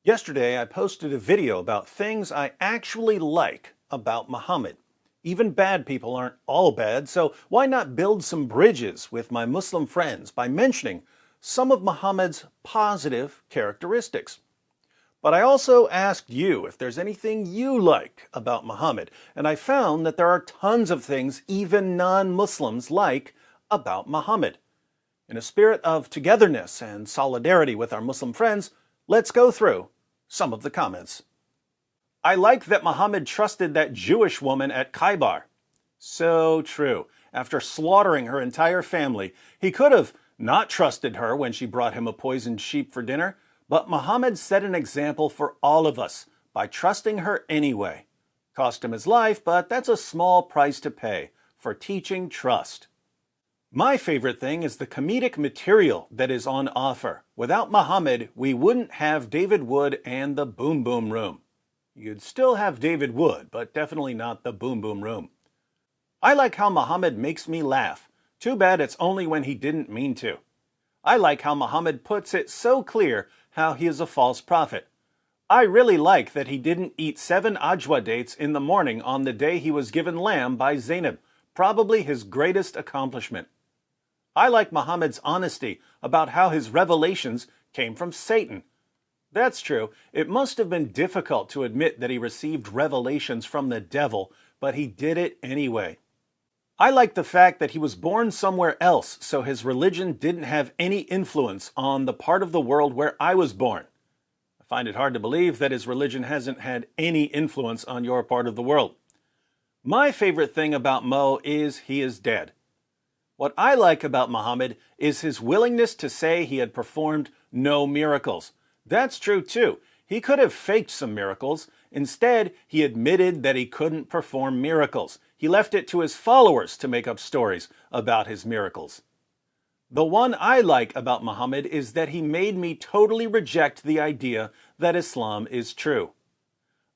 Yesterday, I posted a video about things I actually like about Muhammad. Even bad people aren't all bad, so why not build some bridges with my Muslim friends by mentioning some of Muhammad's positive characteristics? But I also asked you if there's anything you like about Muhammad, and I found that there are tons of things even non-Muslims like about Muhammad. In a spirit of togetherness and solidarity with our Muslim friends, let's go through some of the comments. I like that Muhammad trusted that Jewish woman at Khaybar. So true. After slaughtering her entire family, he could have not trusted her when she brought him a poisoned sheep for dinner, but Muhammad set an example for all of us by trusting her anyway. Cost him his life, but that's a small price to pay for teaching trust. My favorite thing is the comedic material that is on offer. Without Muhammad, we wouldn't have David Wood and the Boom Boom Room. You'd still have David Wood, but definitely not the Boom Boom Room. I like how Muhammad makes me laugh. Too bad it's only when he didn't mean to. I like how Muhammad puts it so clear how he is a false prophet. I really like that he didn't eat 7 ajwa dates in the morning on the day he was given lamb by Zainab, probably his greatest accomplishment. I like Muhammad's honesty about how his revelations came from Satan. That's true. It must have been difficult to admit that he received revelations from the devil, but he did it anyway. I like the fact that he was born somewhere else, so his religion didn't have any influence on the part of the world where I was born. I find it hard to believe that his religion hasn't had any influence on your part of the world. My favorite thing about Mo is he is dead. What I like about Muhammad is his willingness to say he had performed no miracles. That's true too. He could have faked some miracles. Instead, he admitted that he couldn't perform miracles. He left it to his followers to make up stories about his miracles. The one I like about Muhammad is that he made me totally reject the idea that Islam is true.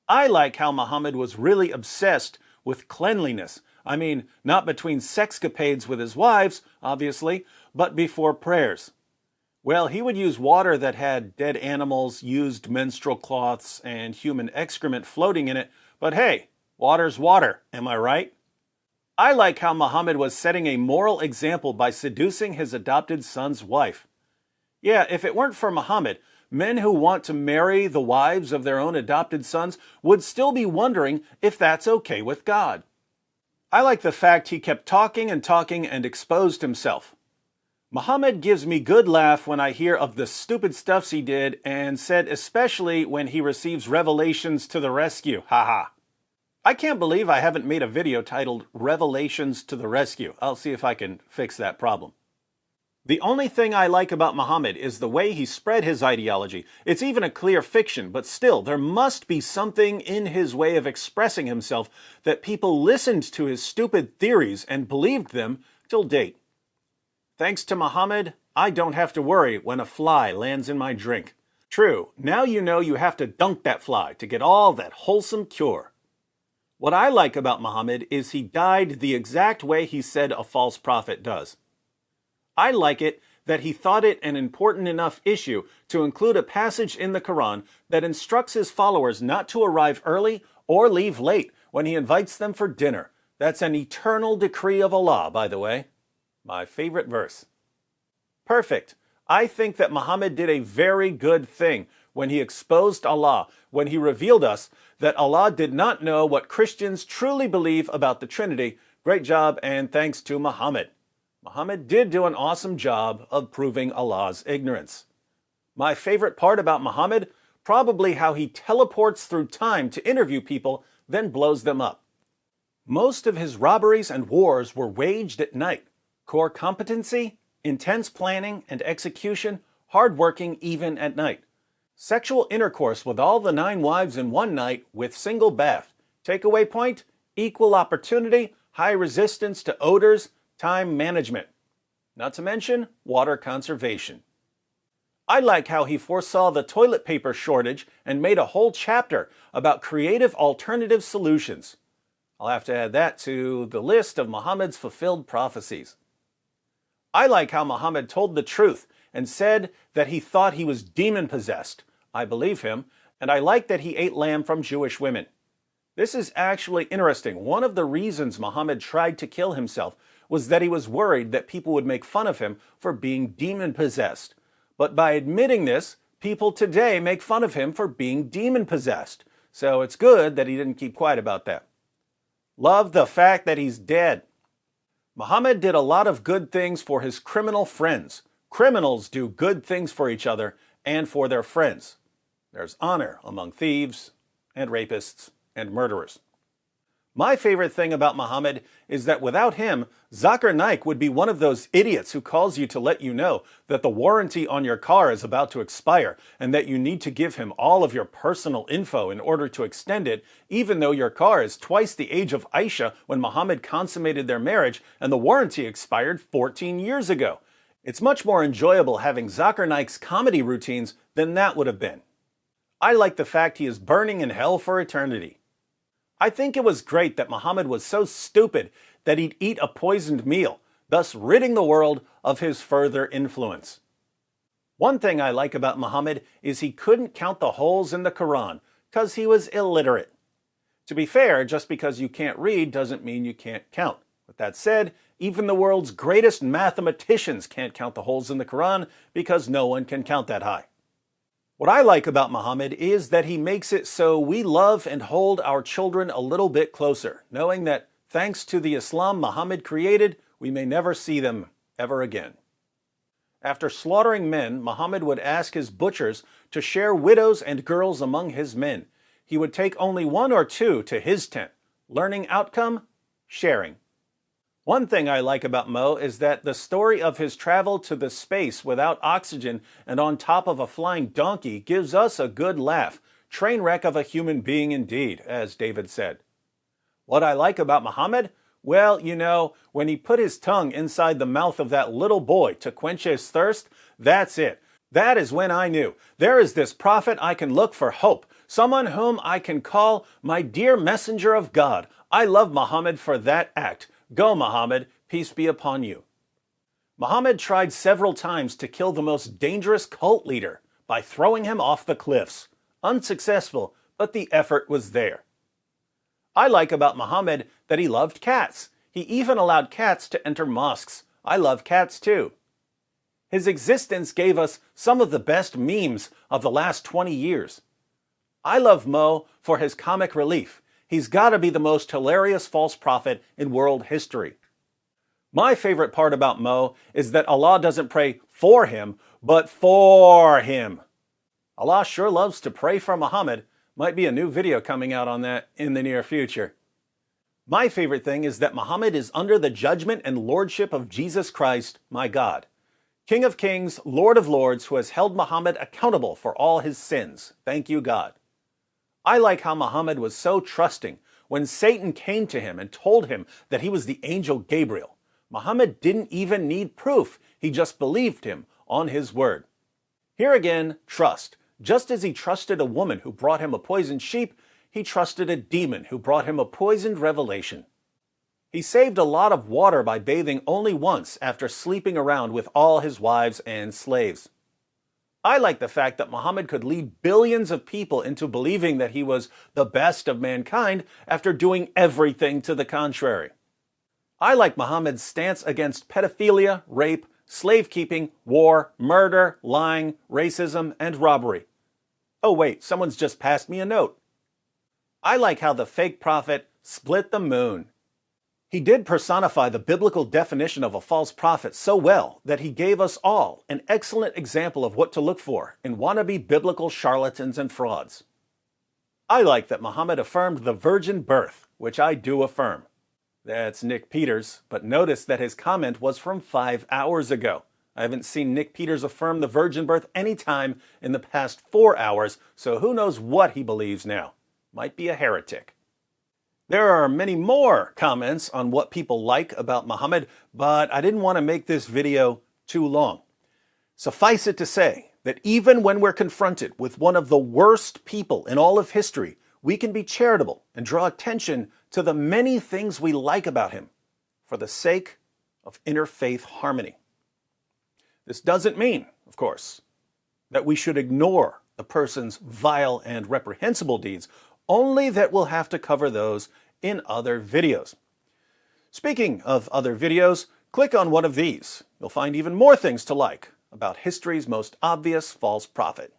I like how Muhammad was really obsessed with cleanliness. I mean, not between sexcapades with his wives, obviously, but before prayers. Well, he would use water that had dead animals, used menstrual cloths, and human excrement floating in it, but hey, water's water, am I right? I like how Muhammad was setting a moral example by seducing his adopted son's wife. Yeah, if it weren't for Muhammad, men who want to marry the wives of their own adopted sons would still be wondering if that's okay with God. I like the fact he kept talking and exposed himself. Muhammad gives me good laugh when I hear of the stupid stuffs he did, and said especially when he receives revelations to the rescue. Haha. I can't believe I haven't made a video titled Revelations to the Rescue. I'll see if I can fix that problem. The only thing I like about Muhammad is the way he spread his ideology. It's even a clear fiction, but still, there must be something in his way of expressing himself that people listened to his stupid theories and believed them till date. Thanks to Muhammad, I don't have to worry when a fly lands in my drink. True, now you know you have to dunk that fly to get all that wholesome cure. What I like about Muhammad is he died the exact way he said a false prophet does. I like it that he thought it an important enough issue to include a passage in the Quran that instructs his followers not to arrive early or leave late when he invites them for dinner. That's an eternal decree of Allah, by the way. My favorite verse. Perfect. I think that Muhammad did a very good thing when he exposed Allah, when he revealed us that Allah did not know what Christians truly believe about the Trinity. Great job, and thanks to Muhammad. Muhammad did do an awesome job of proving Allah's ignorance. My favorite part about Muhammad, probably how he teleports through time to interview people, then blows them up. Most of his robberies and wars were waged at night. Core competency, intense planning and execution, hard-working even at night. Sexual intercourse with all the 9 wives in one night with single bath. Takeaway point, equal opportunity, high resistance to odors, time management. Not to mention water conservation. I like how he foresaw the toilet paper shortage and made a whole chapter about creative alternative solutions. I'll have to add that to the list of Muhammad's fulfilled prophecies. I like how Muhammad told the truth and said that he thought he was demon-possessed. I believe him, and I like that he ate lamb from Jewish women. This is actually interesting. One of the reasons Muhammad tried to kill himself was that he was worried that people would make fun of him for being demon-possessed. But by admitting this, people today make fun of him for being demon-possessed. So it's good that he didn't keep quiet about that. Love the fact that he's dead. Muhammad did a lot of good things for his criminal friends. Criminals do good things for each other and for their friends. There's honor among thieves and rapists and murderers. My favorite thing about Muhammad is that without him, Zakir Naik would be one of those idiots who calls you to let you know that the warranty on your car is about to expire and that you need to give him all of your personal info in order to extend it, even though your car is twice the age of Aisha when Muhammad consummated their marriage and the warranty expired 14 years ago. It's much more enjoyable having Zakir Naik's comedy routines than that would have been. I like the fact he is burning in hell for eternity. I think it was great that Muhammad was so stupid that he'd eat a poisoned meal, thus ridding the world of his further influence. One thing I like about Muhammad is he couldn't count the holes in the Quran, because he was illiterate. To be fair, just because you can't read doesn't mean you can't count. With that said, even the world's greatest mathematicians can't count the holes in the Quran because no one can count that high. What I like about Muhammad is that he makes it so we love and hold our children a little bit closer, knowing that thanks to the Islam Muhammad created, we may never see them ever again. After slaughtering men, Muhammad would ask his butchers to share widows and girls among his men. He would take only one or two to his tent. Learning outcome? Sharing. One thing I like about Mo is that the story of his travel to the space without oxygen and on top of a flying donkey gives us a good laugh. Train wreck of a human being indeed, as David said. What I like about Muhammad? Well, when he put his tongue inside the mouth of that little boy to quench his thirst, that's it. That is when I knew. There is this prophet I can look for hope, someone whom I can call my dear messenger of God. I love Muhammad for that act. Go, Muhammad, peace be upon you. Muhammad tried several times to kill the most dangerous cult leader by throwing him off the cliffs. Unsuccessful, but the effort was there. I like about Muhammad that he loved cats. He even allowed cats to enter mosques. I love cats too. His existence gave us some of the best memes of the last 20 years. I love Mo for his comic relief. He's got to be the most hilarious false prophet in world history. My favorite part about Mo is that Allah doesn't pray for him, but for him. Allah sure loves to pray for Muhammad. Might be a new video coming out on that in the near future. My favorite thing is that Muhammad is under the judgment and lordship of Jesus Christ, my God. King of Kings, Lord of Lords, who has held Muhammad accountable for all his sins. Thank you, God. I like how Muhammad was so trusting. When Satan came to him and told him that he was the angel Gabriel, Muhammad didn't even need proof. He just believed him on his word. Here again, trust. Just as he trusted a woman who brought him a poisoned sheep, he trusted a demon who brought him a poisoned revelation. He saved a lot of water by bathing only once after sleeping around with all his wives and slaves. I like the fact that Muhammad could lead billions of people into believing that he was the best of mankind after doing everything to the contrary. I like Muhammad's stance against pedophilia, rape, slave-keeping, war, murder, lying, racism, and robbery. Oh wait, someone's just passed me a note. I like how the fake prophet split the moon. He did personify the biblical definition of a false prophet so well that he gave us all an excellent example of what to look for in wannabe biblical charlatans and frauds. I like that Muhammad affirmed the virgin birth, which I do affirm. That's Nick Peters, but notice that his comment was from 5 hours ago. I haven't seen Nick Peters affirm the virgin birth any time in the past 4 hours, so who knows what he believes now. Might be a heretic. There are many more comments on what people like about Muhammad, but I didn't want to make this video too long. Suffice it to say that even when we're confronted with one of the worst people in all of history, we can be charitable and draw attention to the many things we like about him for the sake of interfaith harmony. This doesn't mean, of course, that we should ignore a person's vile and reprehensible deeds, only that we'll have to cover those in other videos. Speaking of other videos, click on one of these. You'll find even more things to like about history's most obvious false prophet.